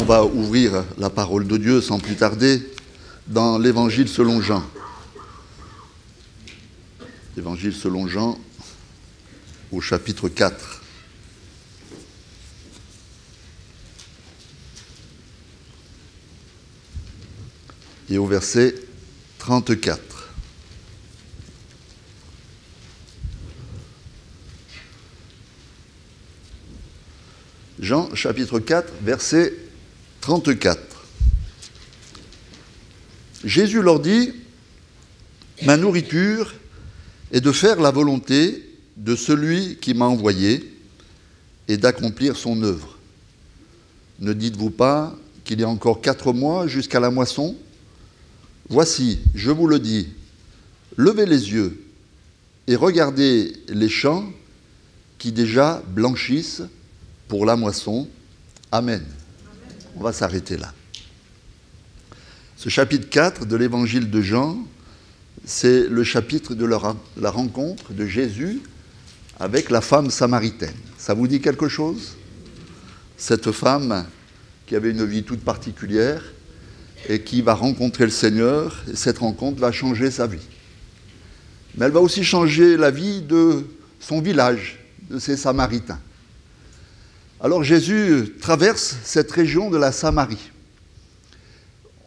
va ouvrir la parole de Dieu sans plus tarder dans l'Évangile selon Jean. L'Évangile selon Jean au chapitre 4. Et au verset 34. Jean chapitre 4, verset 34. Jésus leur dit : « Ma nourriture est de faire la volonté de celui qui m'a envoyé et d'accomplir son œuvre. Ne dites-vous pas qu'il y a encore 4 mois jusqu'à la moisson ? Voici, je vous le dis, levez les yeux et regardez les champs qui déjà blanchissent pour la moisson. Amen. » On va s'arrêter là. Ce chapitre 4 de l'évangile de Jean, c'est le chapitre de la rencontre de Jésus avec la femme samaritaine. Ça vous dit quelque chose ? Cette femme qui avait une vie toute particulière et qui va rencontrer le Seigneur, et cette rencontre va changer sa vie. Mais elle va aussi changer la vie de son village, de ses Samaritains. Alors Jésus traverse cette région de la Samarie.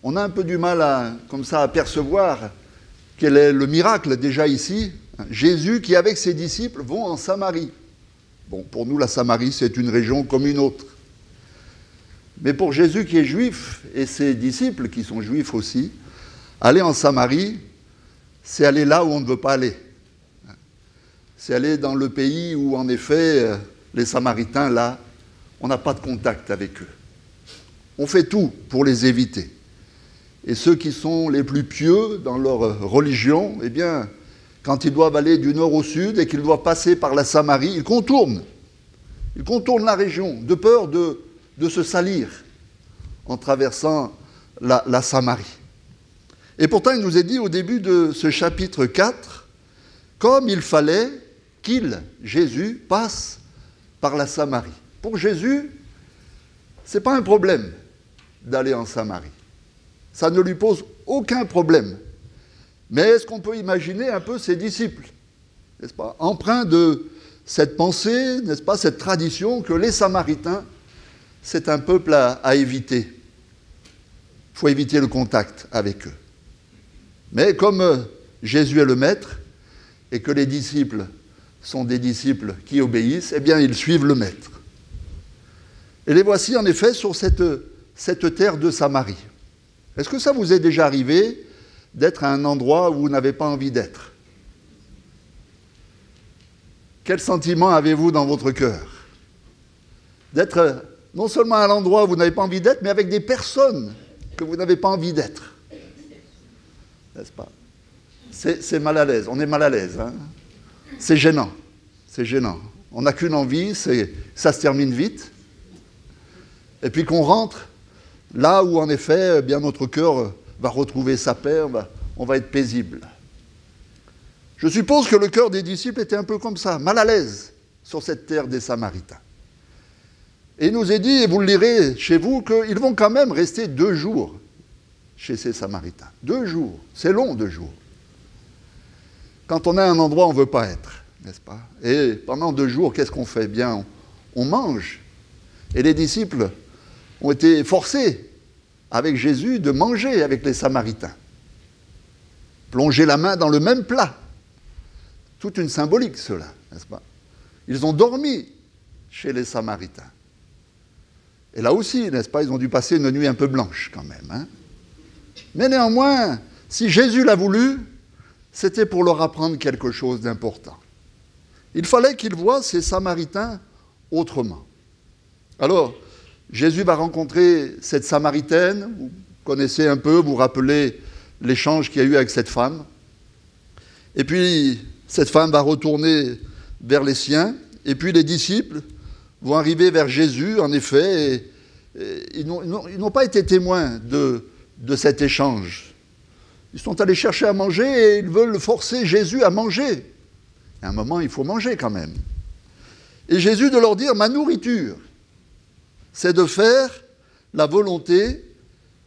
On a un peu du mal à percevoir quel est le miracle déjà ici. Jésus qui, avec ses disciples, vont en Samarie. Bon, pour nous, la Samarie, c'est une région comme une autre. Mais pour Jésus qui est juif, et ses disciples qui sont juifs aussi, aller en Samarie, c'est aller là où on ne veut pas aller. C'est aller dans le pays où, en effet, les Samaritains, là, on n'a pas de contact avec eux. On fait tout pour les éviter. Et ceux qui sont les plus pieux dans leur religion, eh bien, quand ils doivent aller du nord au sud et qu'ils doivent passer par la Samarie, ils contournent. Ils contournent la région, de peur de se salir en traversant la Samarie. Et pourtant, il nous est dit au début de ce chapitre 4, comme il fallait Jésus, passe par la Samarie. Pour Jésus, ce n'est pas un problème d'aller en Samarie. Ça ne lui pose aucun problème. Mais est-ce qu'on peut imaginer un peu ses disciples, n'est-ce pas, empreints de cette pensée, n'est-ce pas, cette tradition que les Samaritains, c'est un peuple à éviter. Il faut éviter le contact avec eux. Mais comme Jésus est le maître et que les disciples sont des disciples qui obéissent, eh bien ils suivent le maître. Et les voici en effet sur cette terre de Samarie. Est-ce que ça vous est déjà arrivé d'être à un endroit où vous n'avez pas envie d'être ? Quel sentiment avez-vous dans votre cœur ? D'être non seulement à l'endroit où vous n'avez pas envie d'être, mais avec des personnes que vous n'avez pas envie d'être. N'est-ce pas ? C'est mal à l'aise, on est mal à l'aise. Hein ? C'est gênant, c'est gênant. On n'a qu'une envie, ça se termine vite. Et puis qu'on rentre là où, en effet, bien notre cœur va retrouver sa paix, on va être paisible. Je suppose que le cœur des disciples était un peu comme ça, mal à l'aise sur cette terre des Samaritains. Et il nous est dit, et vous le lirez chez vous, qu'ils vont quand même rester 2 jours chez ces Samaritains. 2 jours, c'est long 2 jours. Quand on a un endroit où on ne veut pas être, n'est-ce pas ? Et pendant 2 jours, qu'est-ce qu'on fait ? Bien, on mange. Et les disciples ont été forcés, avec Jésus, de manger avec les Samaritains. Plonger la main dans le même plat. Toute une symbolique, cela, n'est-ce pas ? Ils ont dormi chez les Samaritains. Et là aussi, n'est-ce pas, ils ont dû passer une nuit un peu blanche, quand même. Hein ? Mais néanmoins, si Jésus l'a voulu, c'était pour leur apprendre quelque chose d'important. Il fallait qu'ils voient ces Samaritains autrement. Alors, Jésus va rencontrer cette Samaritaine, vous connaissez un peu, vous vous rappelez l'échange qu'il y a eu avec cette femme. Et puis, cette femme va retourner vers les siens, et puis les disciples vont arriver vers Jésus, en effet, et ils n'ont pas été témoins de cet échange. Ils sont allés chercher à manger et ils veulent forcer Jésus à manger. À un moment, il faut manger quand même. Et Jésus de leur dire, ma nourriture, c'est de faire la volonté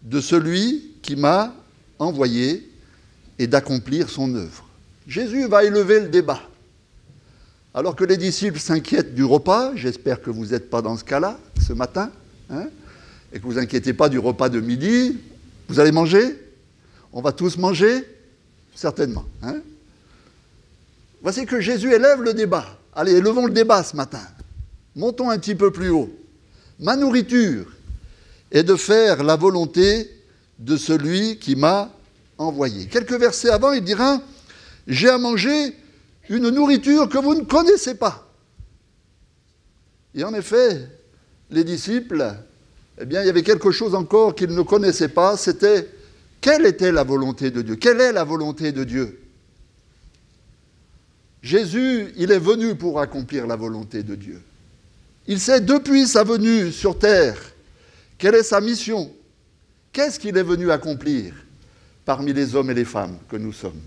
de celui qui m'a envoyé et d'accomplir son œuvre. Jésus va élever le débat. Alors que les disciples s'inquiètent du repas, j'espère que vous n'êtes pas dans ce cas-là ce matin, et que vous ne vous inquiétez pas du repas de midi. Vous allez manger? On va tous manger? Certainement. Voici que Jésus élève le débat. Allez, élevons le débat ce matin. Montons un petit peu plus haut. Ma nourriture est de faire la volonté de celui qui m'a envoyé. Quelques versets avant, il dira « J'ai à manger une nourriture que vous ne connaissez pas. » Et en effet, les disciples, eh bien, il y avait quelque chose encore qu'ils ne connaissaient pas, c'était quelle était la volonté de Dieu? Quelle est la volonté de Dieu? Jésus, il est venu pour accomplir la volonté de Dieu. Il sait depuis sa venue sur terre quelle est sa mission. Qu'est-ce qu'il est venu accomplir parmi les hommes et les femmes que nous sommes?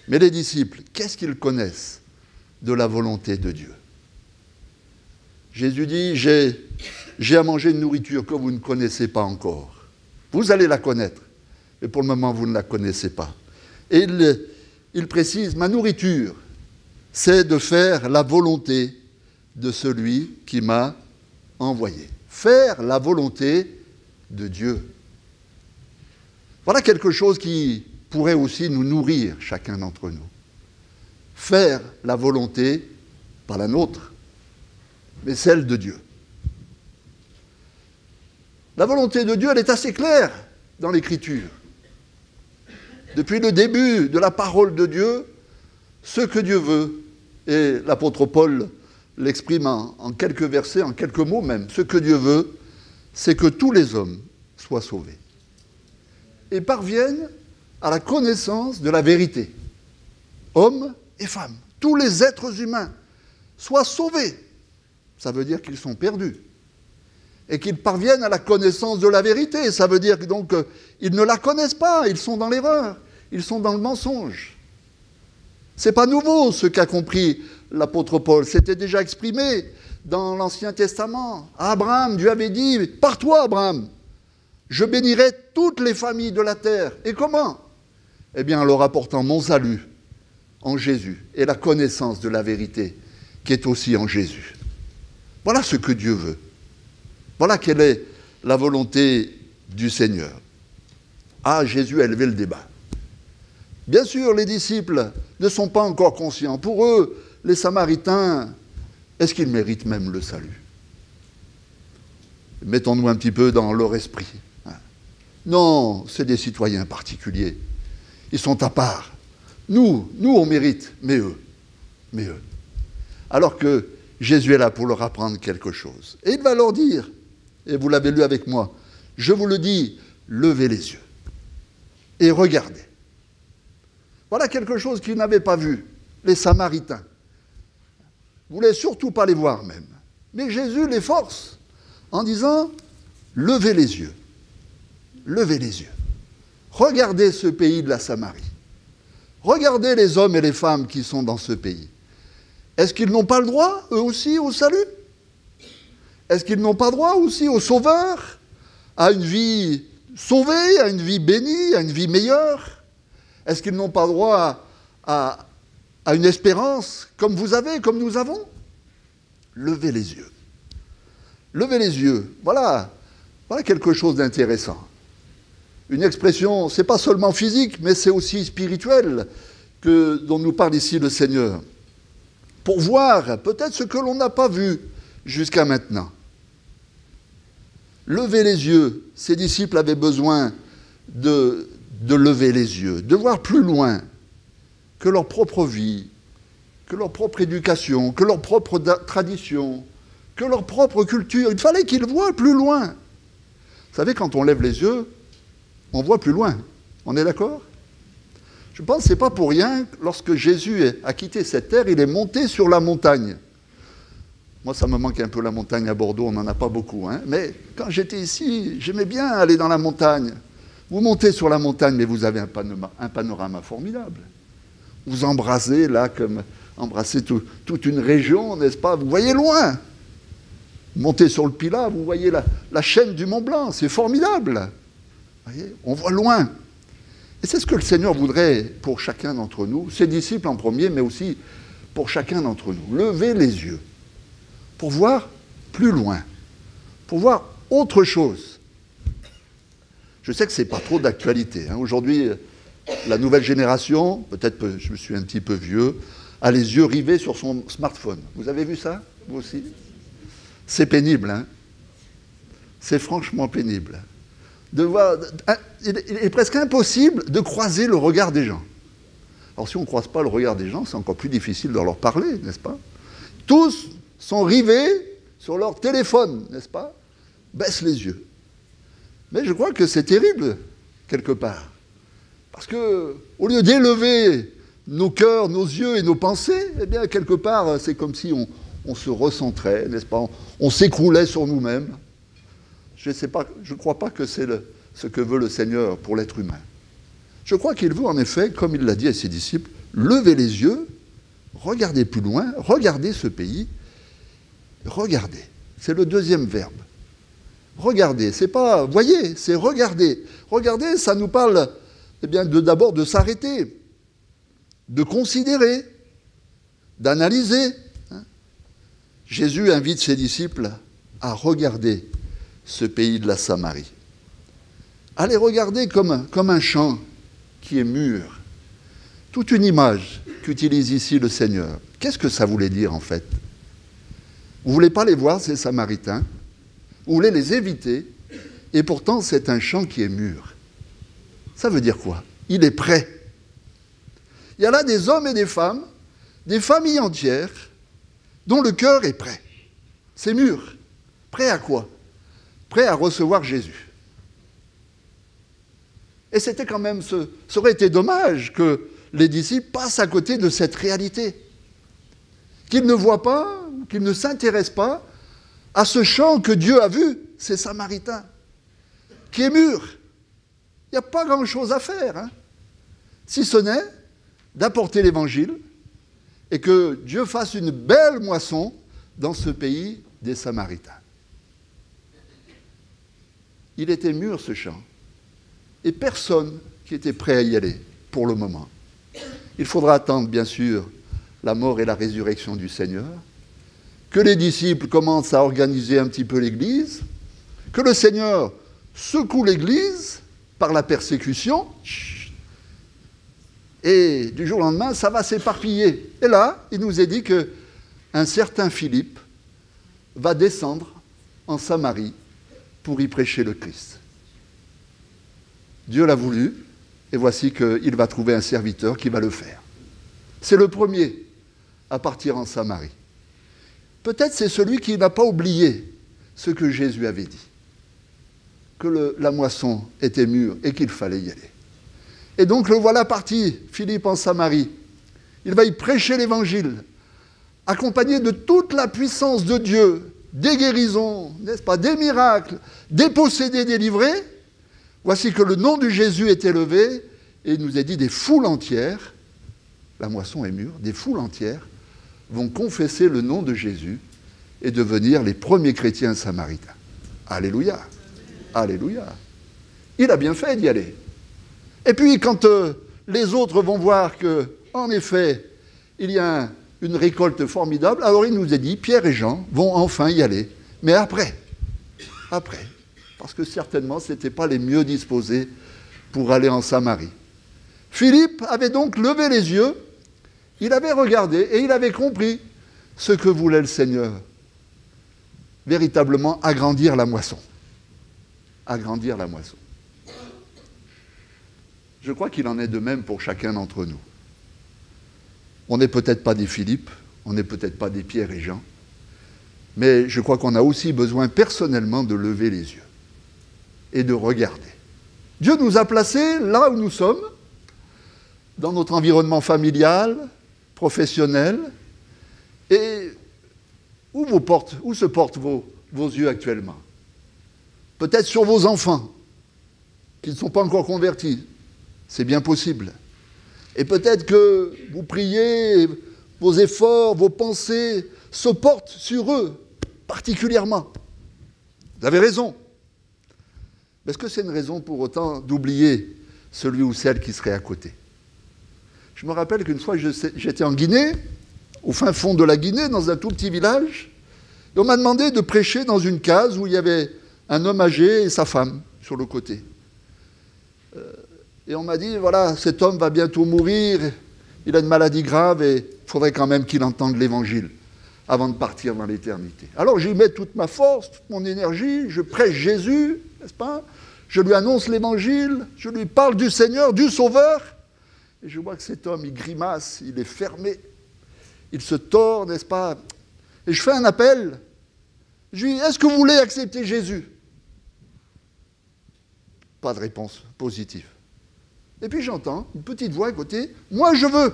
Mais les disciples, qu'est-ce qu'ils connaissent de la volonté de Dieu? Jésus dit, j'ai à manger une nourriture que vous ne connaissez pas encore. Vous allez la connaître, mais pour le moment, vous ne la connaissez pas. Et il précise, ma nourriture, c'est de faire la volonté de celui qui m'a envoyé. Faire la volonté de Dieu. Voilà quelque chose qui pourrait aussi nous nourrir, chacun d'entre nous. Faire la volonté, pas la nôtre, mais celle de Dieu. La volonté de Dieu, elle est assez claire dans l'Écriture. Depuis le début de la parole de Dieu, ce que Dieu veut, et l'apôtre Paul l'exprime en quelques versets, en quelques mots même, ce que Dieu veut, c'est que tous les hommes soient sauvés et parviennent à la connaissance de la vérité. Hommes et femmes, tous les êtres humains soient sauvés. Ça veut dire qu'ils sont perdus. Et qu'ils parviennent à la connaissance de la vérité. Ça veut dire donc qu'ils ne la connaissent pas, ils sont dans l'erreur, ils sont dans le mensonge. Ce n'est pas nouveau ce qu'a compris l'apôtre Paul. C'était déjà exprimé dans l'Ancien Testament. À Abraham, Dieu avait dit, « Par toi, Abraham, je bénirai toutes les familles de la terre. » Et comment? Eh bien, en leur apportant mon salut en Jésus et la connaissance de la vérité qui est aussi en Jésus. Voilà ce que Dieu veut. Voilà quelle est la volonté du Seigneur. Ah, Jésus a élevé le débat. Bien sûr, les disciples ne sont pas encore conscients. Pour eux, les Samaritains, est-ce qu'ils méritent même le salut? Mettons-nous un petit peu dans leur esprit. Non, c'est des citoyens particuliers. Ils sont à part. Nous, on mérite, mais eux. Alors que Jésus est là pour leur apprendre quelque chose. Et il va leur dire, et vous l'avez lu avec moi, je vous le dis, levez les yeux et regardez. Voilà quelque chose qu'ils n'avaient pas vu, les Samaritains. Ils ne voulaient surtout pas les voir même. Mais Jésus les force en disant, levez les yeux. Levez les yeux. Regardez ce pays de la Samarie. Regardez les hommes et les femmes qui sont dans ce pays. Est-ce qu'ils n'ont pas le droit, eux aussi, au salut? Est-ce qu'ils n'ont pas droit aussi au sauveur, à une vie sauvée, à une vie bénie, à une vie meilleure? Est-ce qu'ils n'ont pas droit à une espérance comme vous avez, comme nous avons? Levez les yeux. Levez les yeux. Voilà quelque chose d'intéressant. Une expression, ce n'est pas seulement physique, mais c'est aussi spirituel dont nous parle ici le Seigneur. Pour voir peut-être ce que l'on n'a pas vu jusqu'à maintenant. Lever les yeux. Ces disciples avaient besoin de lever les yeux, de voir plus loin que leur propre vie, que leur propre éducation, que leur propre tradition, que leur propre culture. Il fallait qu'ils voient plus loin. Vous savez, quand on lève les yeux, on voit plus loin. On est d'accord? Je pense que ce n'est pas pour rien, lorsque Jésus a quitté cette terre, il est monté sur la montagne. Moi, ça me manque un peu la montagne à Bordeaux, on n'en a pas beaucoup. Mais quand j'étais ici, j'aimais bien aller dans la montagne. Vous montez sur la montagne, mais vous avez un panorama formidable. Vous embrassez là, comme embrasser toute une région, n'est-ce pas? Vous voyez loin. Montez sur le Pilat, vous voyez la chaîne du Mont Blanc, c'est formidable. Vous voyez, on voit loin. Et c'est ce que le Seigneur voudrait pour chacun d'entre nous, ses disciples en premier, mais aussi pour chacun d'entre nous. Lever les yeux pour voir plus loin, pour voir autre chose. Je sais que ce n'est pas trop d'actualité. Aujourd'hui, la nouvelle génération, peut-être que je me suis un petit peu vieux, a les yeux rivés sur son smartphone. Vous avez vu ça, vous aussi? C'est pénible, hein? C'est franchement pénible. Il est presque impossible de croiser le regard des gens. Alors si on ne croise pas le regard des gens, c'est encore plus difficile de leur parler, n'est-ce pas? Tous sont rivés sur leur téléphone, n'est-ce pas? Baissent les yeux. Mais je crois que c'est terrible, quelque part. Parce que, au lieu d'élever nos cœurs, nos yeux et nos pensées, eh bien, quelque part, c'est comme si on se recentrait, n'est-ce pas? On s'écroulait sur nous-mêmes. Je ne crois pas que c'est ce que veut le Seigneur pour l'être humain. Je crois qu'il veut, en effet, comme il l'a dit à ses disciples, lever les yeux, regarder plus loin, regarder ce pays, regarder. C'est le deuxième verbe. Regarder, c'est pas voyez, c'est regarder. Regarder, ça nous parle eh bien, d'abord de s'arrêter, de considérer, d'analyser. Jésus invite ses disciples à regarder ce pays de la Samarie. À les regarder comme un champ qui est mûr. Toute une image qu'utilise ici le Seigneur. Qu'est-ce que ça voulait dire en fait? Vous ne voulez pas les voir, ces Samaritains. Vous voulez les éviter. Et pourtant, c'est un champ qui est mûr. Ça veut dire quoi? Il est prêt. Il y a là des hommes et des femmes, des familles entières, dont le cœur est prêt. C'est mûr. Prêt à quoi? Prêt à recevoir Jésus. Et c'était quand même, ça aurait été dommage que les disciples passent à côté de cette réalité. Qu'ils ne voient pas, qu'ils ne s'intéressent pas à ce champ que Dieu a vu, ces Samaritains, qui est mûr. Il n'y a pas grand-chose à faire, hein, si ce n'est d'apporter l'Évangile et que Dieu fasse une belle moisson dans ce pays des Samaritains. Il était mûr, ce champ, et personne qui était prêt à y aller pour le moment. Il faudra attendre, bien sûr, la mort et la résurrection du Seigneur, que les disciples commencent à organiser un petit peu l'Église, que le Seigneur secoue l'Église par la persécution, et du jour au lendemain, ça va s'éparpiller. Et là, il nous est dit qu'un certain Philippe va descendre en Samarie pour y prêcher le Christ. Dieu l'a voulu, et voici qu'il va trouver un serviteur qui va le faire. C'est le premier à partir en Samarie. Peut-être c'est celui qui n'a pas oublié ce que Jésus avait dit, que la moisson était mûre et qu'il fallait y aller. Et donc le voilà parti, Philippe en Samarie. Il va y prêcher l'Évangile, accompagné de toute la puissance de Dieu, des guérisons, n'est-ce pas, des miracles, des possédés délivrés. Voici que le nom de Jésus est élevé, et il nous est dit des foules entières, la moisson est mûre, des foules entières vont confesser le nom de Jésus et devenir les premiers chrétiens samaritains. Alléluia! Alléluia! Il a bien fait d'y aller. Et puis quand les autres vont voir que, en effet, il y a une récolte formidable, alors il nous est dit, Pierre et Jean vont enfin y aller. Mais après, parce que certainement ce n'étaient pas les mieux disposés pour aller en Samarie. Philippe avait donc levé les yeux, il avait regardé et il avait compris ce que voulait le Seigneur. Véritablement agrandir la moisson. Agrandir la moisson. Je crois qu'il en est de même pour chacun d'entre nous. On n'est peut-être pas des Philippe, on n'est peut-être pas des Pierre et Jean, mais je crois qu'on a aussi besoin personnellement de lever les yeux et de regarder. Dieu nous a placés là où nous sommes, dans notre environnement familial, professionnel, et où se portent vos yeux actuellement? Peut-être sur vos enfants, qui ne sont pas encore convertis, c'est bien possible. Et peut-être que vous priez, vos efforts, vos pensées se portent sur eux, particulièrement. Vous avez raison. Est-ce que c'est une raison pour autant d'oublier celui ou celle qui serait à côté? Je me rappelle qu'une fois, j'étais en Guinée, au fin fond de la Guinée, dans un tout petit village, et on m'a demandé de prêcher dans une case où il y avait un homme âgé et sa femme sur le côté. Et on m'a dit, voilà, cet homme va bientôt mourir, il a une maladie grave et il faudrait quand même qu'il entende l'Évangile avant de partir dans l'éternité. Alors j'y mets toute ma force, toute mon énergie, je prêche Jésus, n'est-ce pas? Je lui annonce l'Évangile, je lui parle du Seigneur, du Sauveur, et je vois que cet homme, il grimace, il est fermé, il se tord, n'est-ce pas? Et je fais un appel, je lui dis, est-ce que vous voulez accepter Jésus? Pas de réponse positive. Et puis j'entends une petite voix à côté, moi je veux.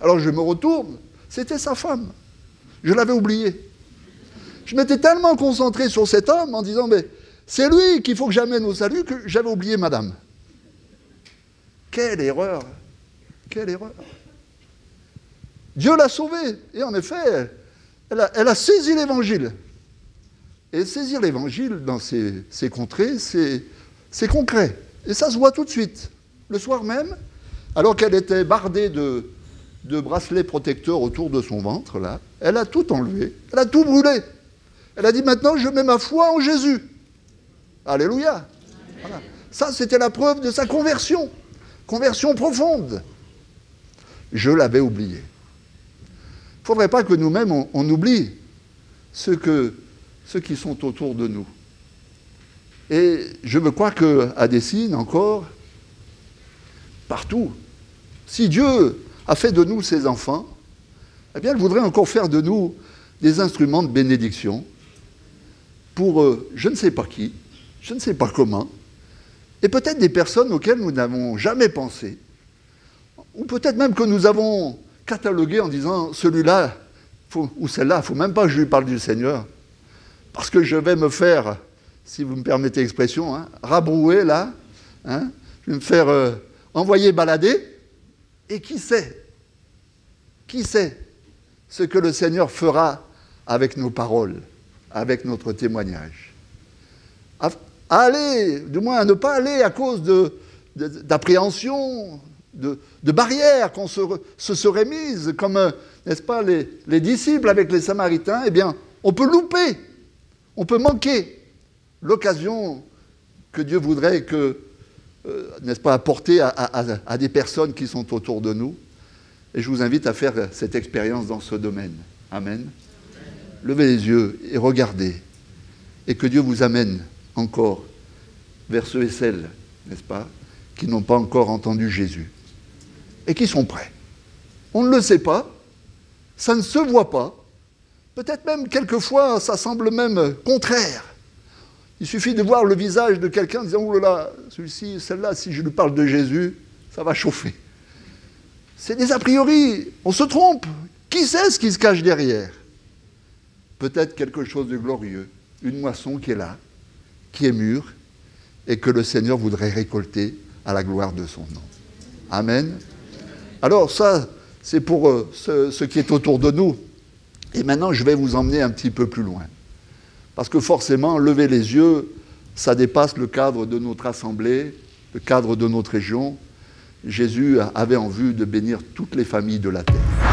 Alors je me retourne, c'était sa femme. Je l'avais oublié. Je m'étais tellement concentré sur cet homme en disant, mais c'est lui qu'il faut que j'amène au salut que j'avais oublié madame. Quelle erreur! Quelle erreur! Dieu l'a sauvée. Et en effet, elle a saisi l'Évangile. Et saisir l'Évangile dans ces contrées, c'est concret. Et ça se voit tout de suite. Le soir même, alors qu'elle était bardée de bracelets protecteurs autour de son ventre, là, elle a tout enlevé, elle a tout brûlé. Elle a dit, maintenant, je mets ma foi en Jésus. Alléluia. Voilà. Ça, c'était la preuve de sa conversion. Conversion profonde. Je l'avais oublié. Il ne faudrait pas que nous-mêmes, on oublie ceux qui sont autour de nous. Et je me crois qu'à Dessines, encore, partout, si Dieu a fait de nous ses enfants, eh bien, il voudrait encore faire de nous des instruments de bénédiction pour je ne sais pas qui, je ne sais pas comment, et peut-être des personnes auxquelles nous n'avons jamais pensé, ou peut-être même que nous avons catalogué en disant, celui-là, ou celle-là, il ne faut même pas que je lui parle du Seigneur, parce que je vais me faire, si vous me permettez l'expression, rabrouer là, je vais me faire envoyer balader, et qui sait ce que le Seigneur fera avec nos paroles, avec notre témoignage. À aller, du moins à ne pas aller à cause d'appréhension, de barrières qu'on se serait mises, comme, n'est-ce pas, les disciples avec les Samaritains, eh bien, on peut louper, on peut manquer l'occasion que Dieu voudrait n'est-ce pas, apporter à des personnes qui sont autour de nous. Et je vous invite à faire cette expérience dans ce domaine. Amen. Levez les yeux et regardez. Et que Dieu vous amène encore vers ceux et celles, n'est-ce pas, qui n'ont pas encore entendu Jésus. Et qui sont prêts. On ne le sait pas. Ça ne se voit pas. Peut-être même, quelquefois, ça semble même contraire. Il suffit de voir le visage de quelqu'un en disant « Oh là là, celui-ci, celle-là, si je lui parle de Jésus, ça va chauffer. » C'est des a priori, on se trompe. Qui sait ce qui se cache derrière? Peut-être quelque chose de glorieux, une moisson qui est là, qui est mûre, et que le Seigneur voudrait récolter à la gloire de son nom. Amen. Alors ça, c'est pour ce qui est autour de nous. Et maintenant, je vais vous emmener un petit peu plus loin. Parce que forcément, lever les yeux, ça dépasse le cadre de notre assemblée, le cadre de notre région. Jésus avait en vue de bénir toutes les familles de la terre.